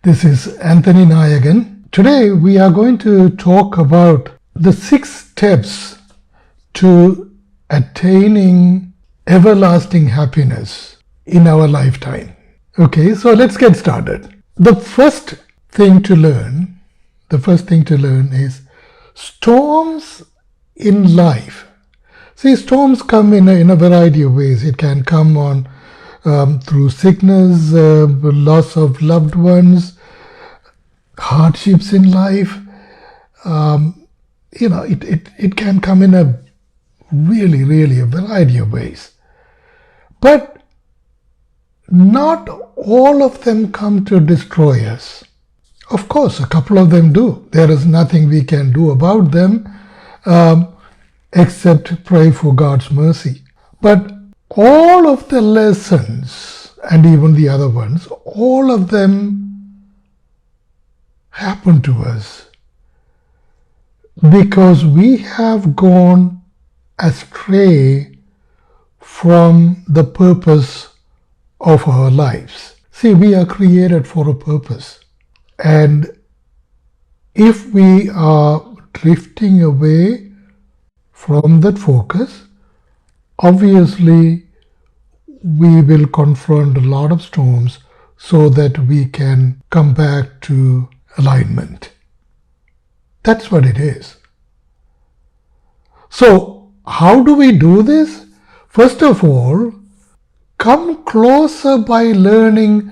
This is Anthony Nayagan. Today we are going to talk about the 6 steps to attaining everlasting happiness in our lifetime. Okay, so let's get started. The first thing to learn is storms in life. See, storms come in a variety of ways. It can come on through sickness, loss of loved ones, hardships in life. It can come in a really a variety of ways. But not all of them come to destroy us. Of course, a couple of them do. There is nothing we can do about them except pray for God's mercy. But all of the lessons, and even the other ones, all of them happen to us because we have gone astray from the purpose of our lives. See, we are created for a purpose. And if we are drifting away from that focus, obviously we will confront a lot of storms so that we can come back to alignment. That's what it is. So, how do we do this? First of all, come closer by learning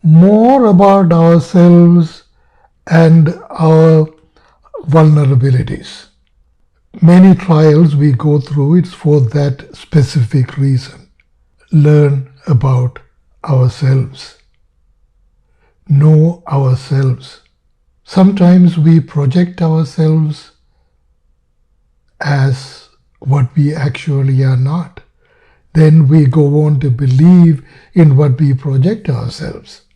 more about ourselves and our vulnerabilities. Many trials we go through, it's for that specific reason. Learn about ourselves. Know ourselves. Sometimes we project ourselves as what we actually are not. Then we go on to believe in what we project ourselves.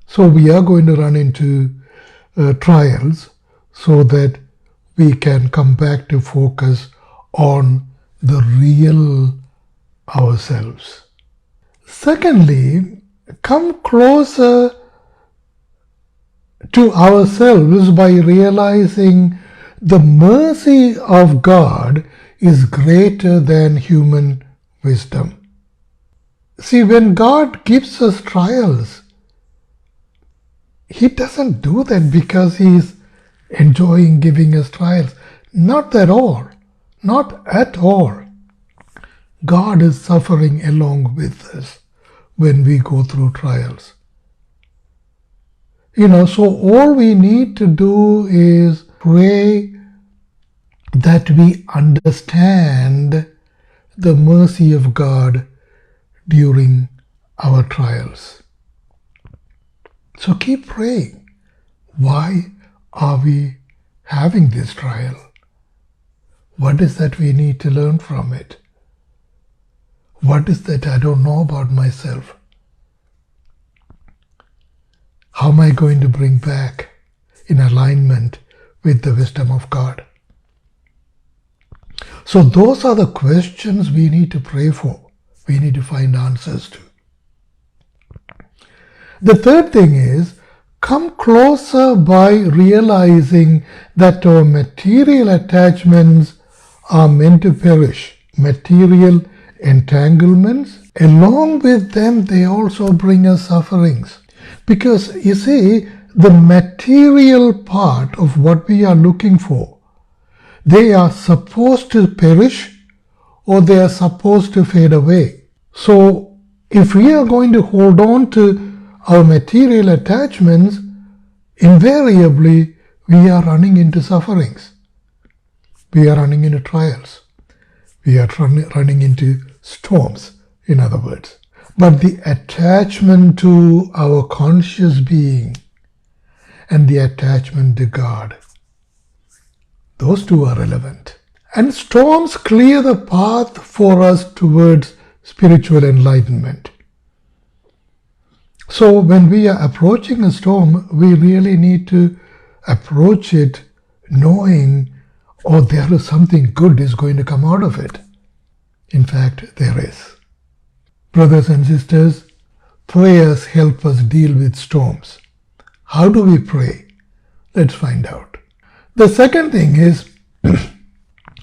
So we are going to run into trials so that we can come back to focus on the real ourselves. Secondly, come closer to ourselves by realizing the mercy of God is greater than human wisdom. See, when God gives us trials, He doesn't do that because He's enjoying giving us trials. Not at all. Not at all. God is suffering along with us when we go through trials. So all we need to do is pray that we understand the mercy of God during our trials. So keep praying. Why are we having this trial? What is that we need to learn from it? What is that I don't know about myself? How am I going to bring back in alignment with the wisdom of God? So those are the questions we need to pray for. We need to find answers to. The third thing is, come closer by realizing that our material attachments are meant to perish. Material entanglements, along with them, they also bring us sufferings. Because you see, the material part of what we are looking for, they are supposed to perish or they are supposed to fade away. So if we are going to hold on to our material attachments, invariably we are running into sufferings. We are running into trials. We are running into storms, in other words. But the attachment to our conscious being and the attachment to God, those two are relevant. And storms clear the path for us towards spiritual enlightenment. So when we are approaching a storm, we really need to approach it knowing, there is something good is going to come out of it. In fact, there is. Brothers and sisters, prayers help us deal with storms. How do we pray? Let's find out. The second thing is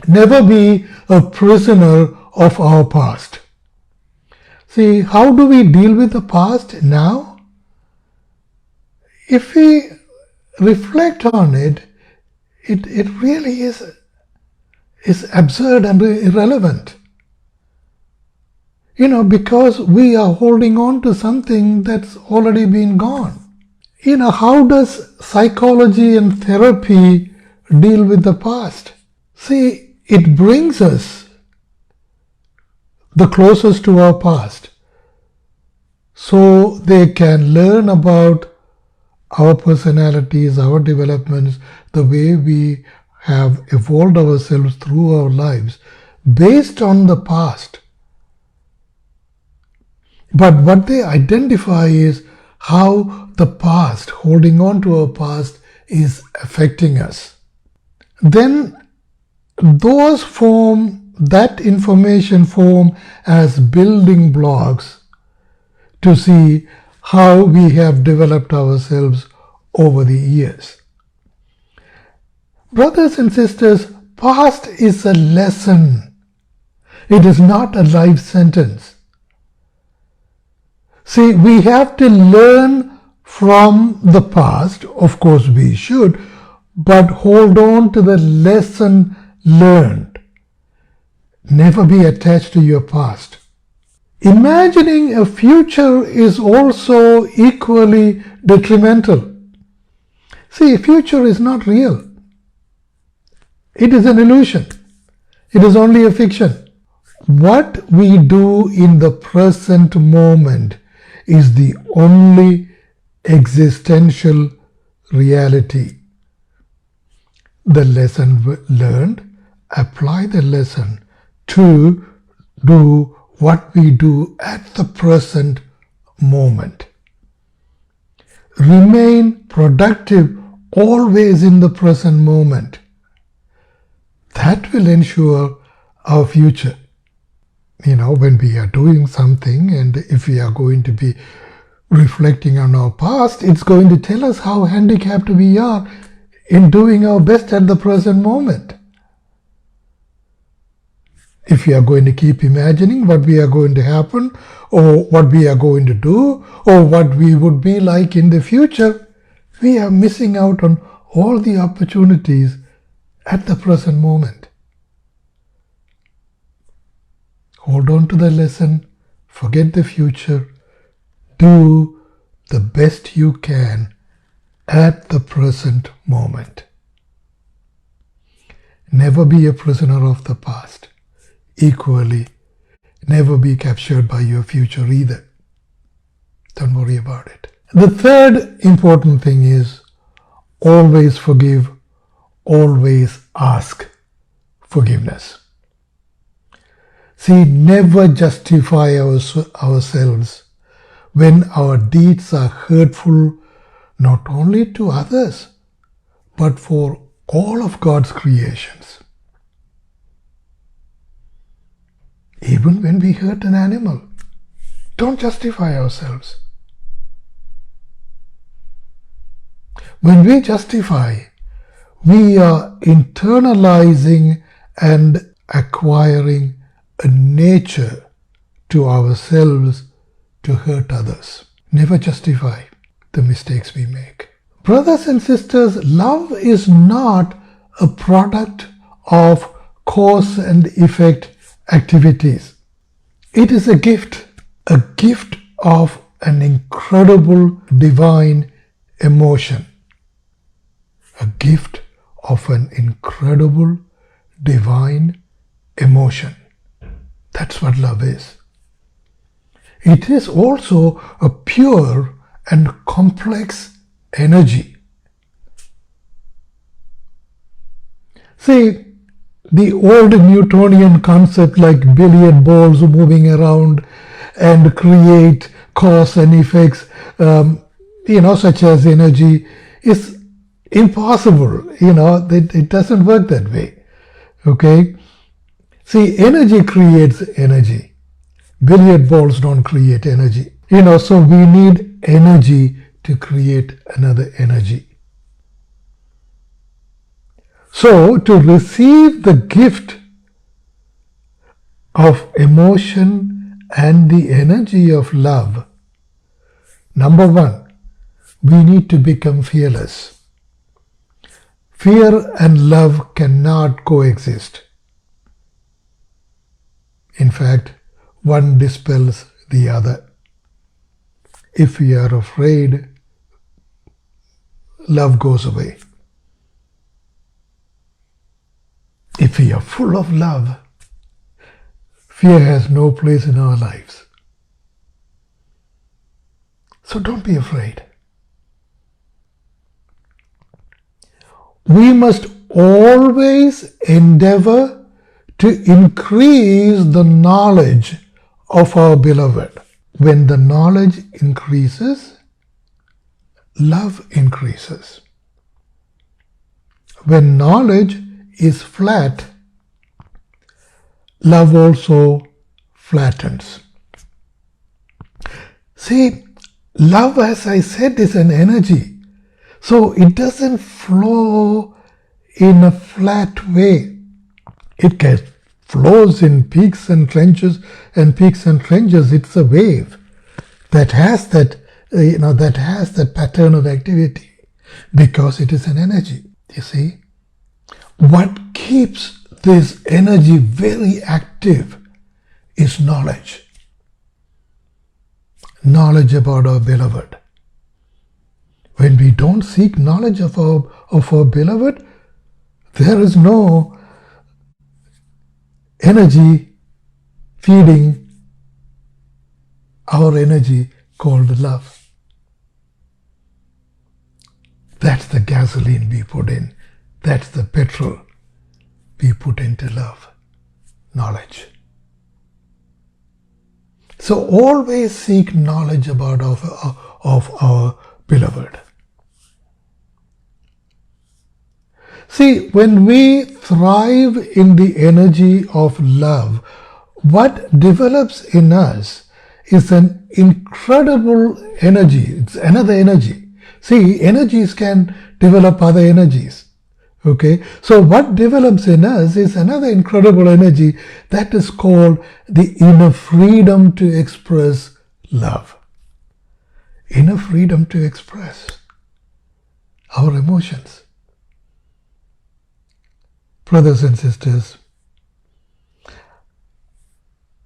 never be a prisoner of our past. See, how do we deal with the past now? If we reflect on it, it really is absurd and irrelevant. Because we are holding on to something that's already been gone. How does psychology and therapy deal with the past? See, it brings us the closest to our past, so they can learn about our personalities, our developments, the way we have evolved ourselves through our lives based on the past. But what they identify is how the past, holding on to our past, is affecting us. Then that information form as building blocks to see how we have developed ourselves over the years. Brothers and sisters, past is a lesson. It is not a life sentence. See, we have to learn from the past. Of course we should, but hold on to the lesson learned. Never be attached to your past. Imagining a future is also equally detrimental. See, future is not real. It is an illusion. It is only a fiction. What we do in the present moment is the only existential reality. The lesson learned, apply the lesson to do what we do at the present moment. Remain productive always in the present moment. That will ensure our future. When we are doing something, and if we are going to be reflecting on our past, it's going to tell us how handicapped we are in doing our best at the present moment. If we are going to keep imagining what we are going to happen, or what we are going to do, or what we would be like in the future, we are missing out on all the opportunities at the present moment. Hold on to the lesson, forget the future, do the best you can at the present moment. Never be a prisoner of the past. Equally, never be captured by your future either. Don't worry about it. The third important thing is always forgive, always ask forgiveness. See, never justify ourselves when our deeds are hurtful not only to others, but for all of God's creations. Even when we hurt an animal, don't justify ourselves. When we justify, we are internalizing and acquiring a nature to ourselves to hurt others. Never justify the mistakes we make. Brothers and sisters, love is not a product of cause and effect activities. It is a gift of an incredible divine emotion. A gift of an incredible divine emotion. That's what love is. It is also a pure and complex energy. See, the old Newtonian concept like billiard balls moving around and create cause and effects, such as energy, is impossible. It doesn't work that way. Okay? See, energy creates energy. Billiard balls don't create energy. So we need energy to create another energy. So, to receive the gift of emotion and the energy of love, number one, we need to become fearless. Fear and love cannot coexist. In fact, one dispels the other. If we are afraid, love goes away. If we are full of love, fear has no place in our lives. So don't be afraid. We must always endeavor to increase the knowledge of our beloved. When the knowledge increases, love increases. When knowledge is flat, love also flattens. See, love, as I said, is an energy. So it doesn't flow in a flat way. It flows in peaks and trenches and peaks and trenches. It's a wave that has that, that has that pattern of activity because it is an energy. You see, what keeps this energy very active is knowledge. Knowledge about our beloved. When we don't seek knowledge of our beloved, there is no energy feeding our energy called love. That's the gasoline we put in. That's the petrol we put into love, knowledge. So always seek knowledge about of our beloved. See, when we thrive in the energy of love, what develops in us is an incredible energy. It's another energy. See, energies can develop other energies. Okay, so what develops in us is another incredible energy that is called the inner freedom to express love. Inner freedom to express our emotions. Brothers and sisters,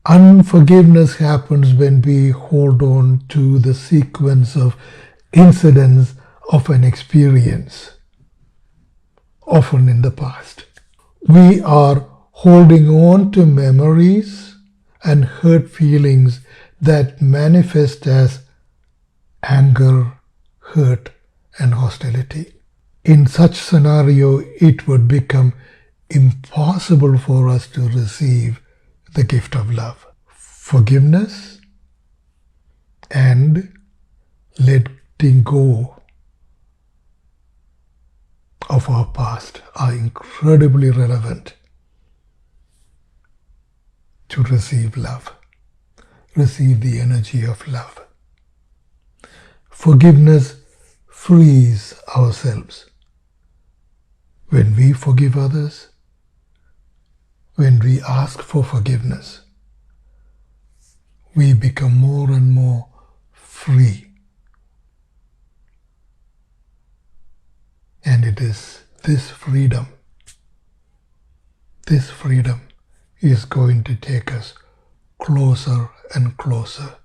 unforgiveness happens when we hold on to the sequence of incidents of an experience, often in the past. We are holding on to memories and hurt feelings that manifest as anger, hurt, and hostility. In such scenario, it would become impossible for us to receive the gift of love. Forgiveness and letting go of our past are incredibly relevant to receive love, receive the energy of love. Forgiveness frees ourselves. When we forgive others, when we ask for forgiveness, we become more and more free. And it is this freedom is going to take us closer and closer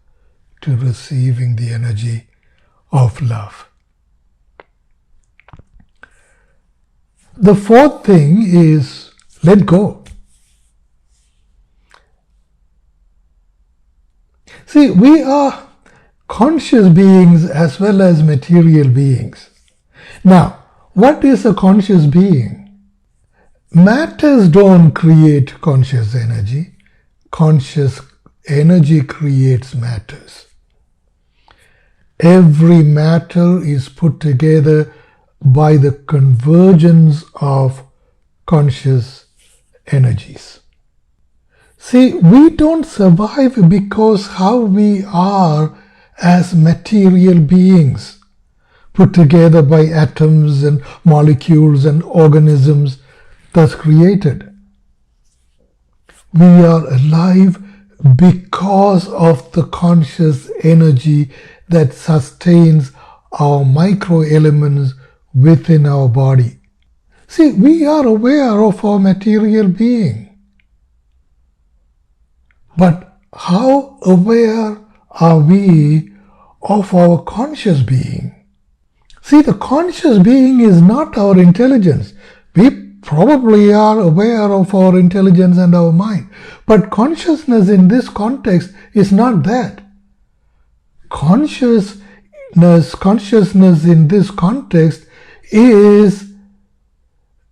to receiving the energy of love. The fourth thing is let go. See, we are conscious beings as well as material beings. Now, what is a conscious being? Matters don't create conscious energy. Conscious energy creates matters. Every matter is put together by the convergence of conscious energies. See, we don't survive because how we are as material beings. put together by atoms and molecules and organisms, thus created. We are alive because of the conscious energy that sustains our microelements within our body. See, we are aware of our material being. But how aware are we of our conscious being? See, the conscious being is not our intelligence. We probably are aware of our intelligence and our mind. But consciousness in this context is not that. Consciousness in this context is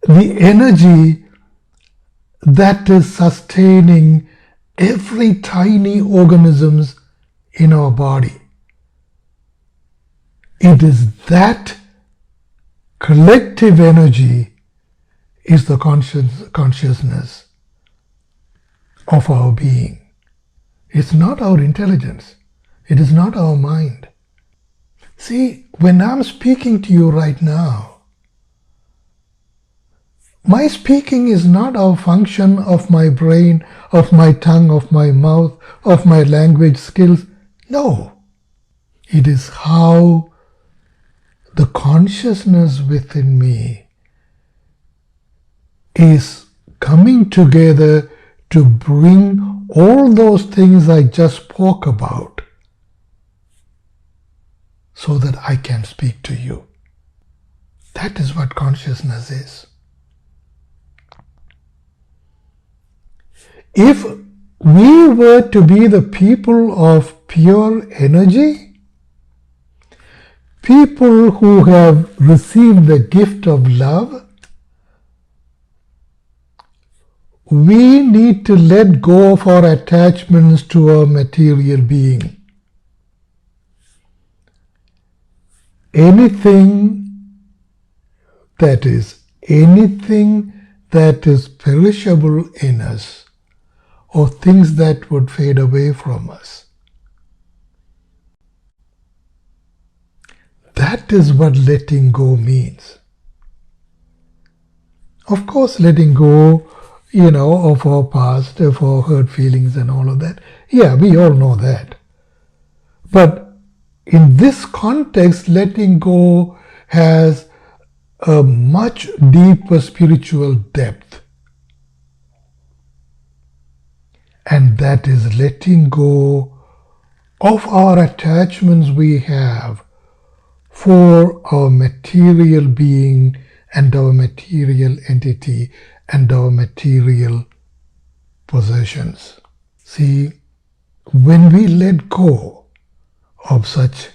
the energy that is sustaining every tiny organisms in our body. It is that collective energy is the consciousness of our being. It's not our intelligence. It is not our mind. See, when I'm speaking to you right now, my speaking is not a function of my brain, of my tongue, of my mouth, of my language skills. No. It is how the consciousness within me is coming together to bring all those things I just spoke about so that I can speak to you. That is what consciousness is. If we were to be the people of pure energy, people who have received the gift of love, we need to let go of our attachments to our material being. Anything that is perishable in us, or things that would fade away from us. That is what letting go means. Of course, letting go, of our past, of our hurt feelings and all of that. Yeah, we all know that. But in this context, letting go has a much deeper spiritual depth. And that is letting go of our attachments we have for our material being and our material entity and our material possessions. See, when we let go of such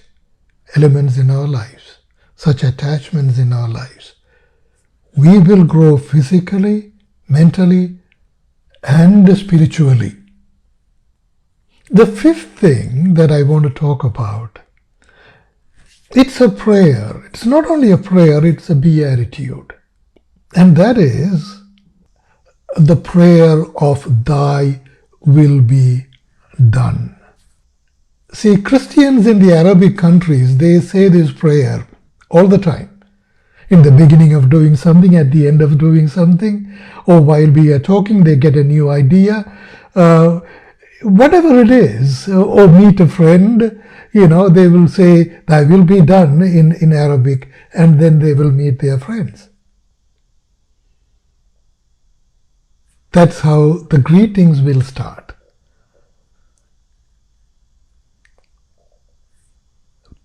elements in our lives, such attachments in our lives, we will grow physically, mentally, and spiritually. The fifth thing that I want to talk about, it's a prayer. It's not only a prayer, it's a beatitude. And that is the prayer of Thy will be done. See, Christians in the Arabic countries, they say this prayer all the time. In the beginning of doing something, at the end of doing something, or while we are talking, they get a new idea. Whatever it is, or meet a friend, they will say, Thy will be done in Arabic, and then they will meet their friends. That's how the greetings will start.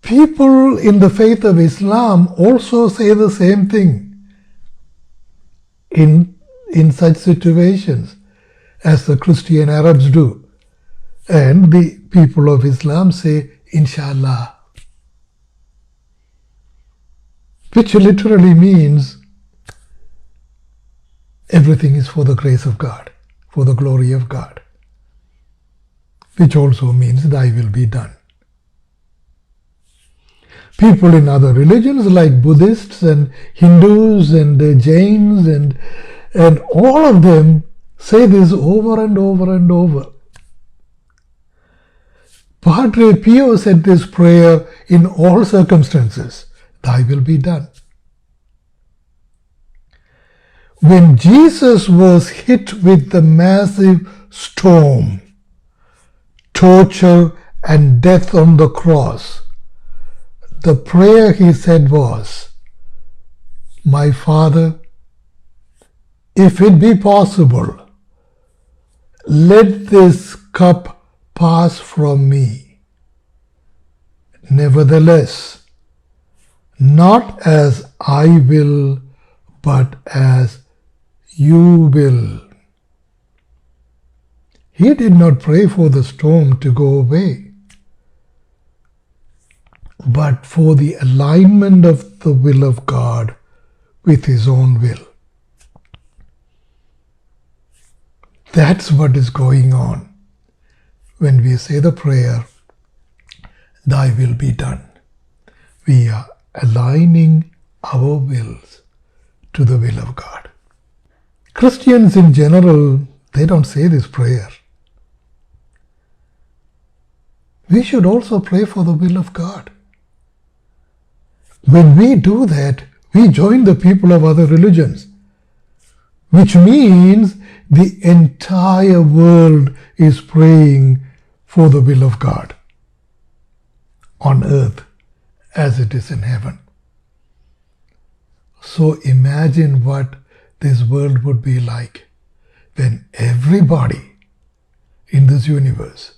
People in the faith of Islam also say the same thing in such situations as the Christian Arabs do. And the people of Islam say, Inshallah, which literally means everything is for the grace of God, for the glory of God, which also means Thy will be done. People in other religions like Buddhists and Hindus and Jains and all of them say this over and over and over. Padre Pio said this prayer in all circumstances. thy will be done. When Jesus was hit with the massive storm, torture and death on the cross, the prayer he said was, "My Father, if it be possible, let this cup pass from me. Nevertheless, not as I will, but as you will." He did not pray for the storm to go away, but for the alignment of the will of God with his own will. That's what is going on when we say the prayer, "Thy will be done." We are aligning our wills to the will of God. Christians in general, they don't say this prayer. We should also pray for the will of God. When we do that, we join the people of other religions, which means the entire world is praying for the will of God on earth as it is in heaven. So imagine what this world would be like when everybody in this universe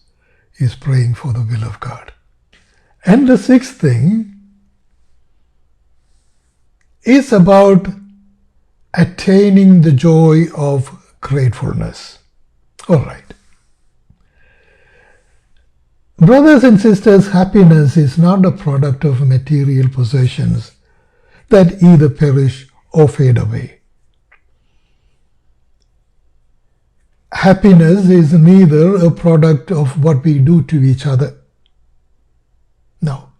is praying for the will of God. And the sixth thing is about attaining the joy of gratefulness. All right. Brothers and sisters, happiness is not a product of material possessions that either perish or fade away. Happiness is neither a product of what we do to each other. No.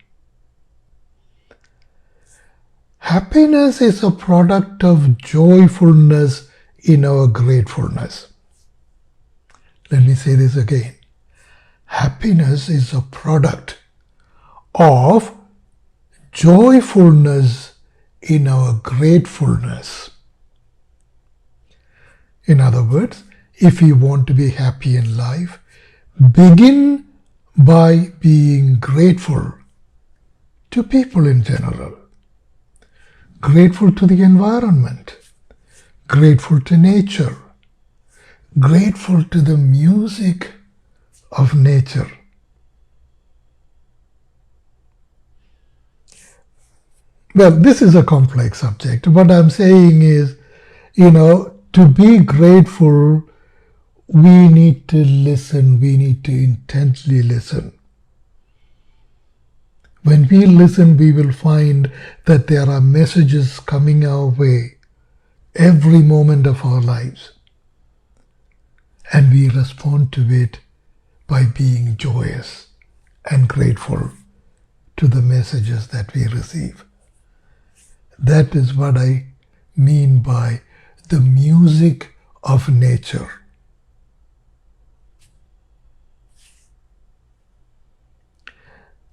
Happiness is a product of joyfulness in our gratefulness. Let me say this again. Happiness is a product of joyfulness in our gratefulness. In other words, if we want to be happy in life, begin by being grateful to people in general, grateful to the environment, grateful to nature, grateful to the music of nature. Well, this is a complex subject. What I'm saying is, to be grateful, we need to listen. We need to intently listen. When we listen, we will find that there are messages coming our way every moment of our lives. And we respond to it by being joyous and grateful to the messages that we receive. That is what I mean by the music of nature.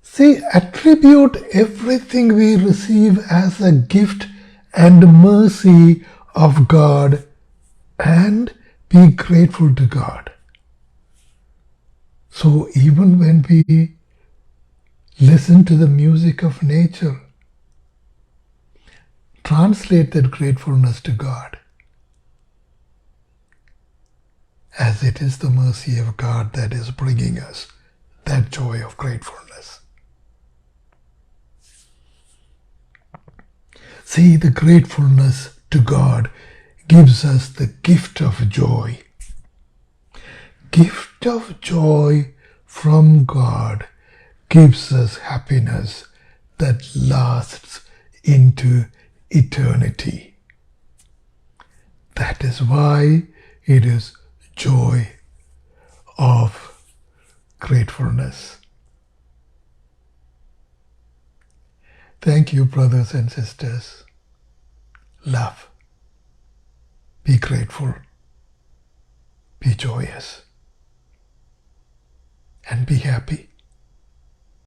See, attribute everything we receive as a gift and mercy of God and be grateful to God. So even when we listen to the music of nature, translate that gratefulness to God, as it is the mercy of God that is bringing us that joy of gratefulness. See, the gratefulness to God gives us the gift of joy. Gift of joy from God gives us happiness that lasts into eternity. That is why it is joy of gratefulness. Thank you, brothers and sisters. Love. Be grateful. Be joyous. And be happy.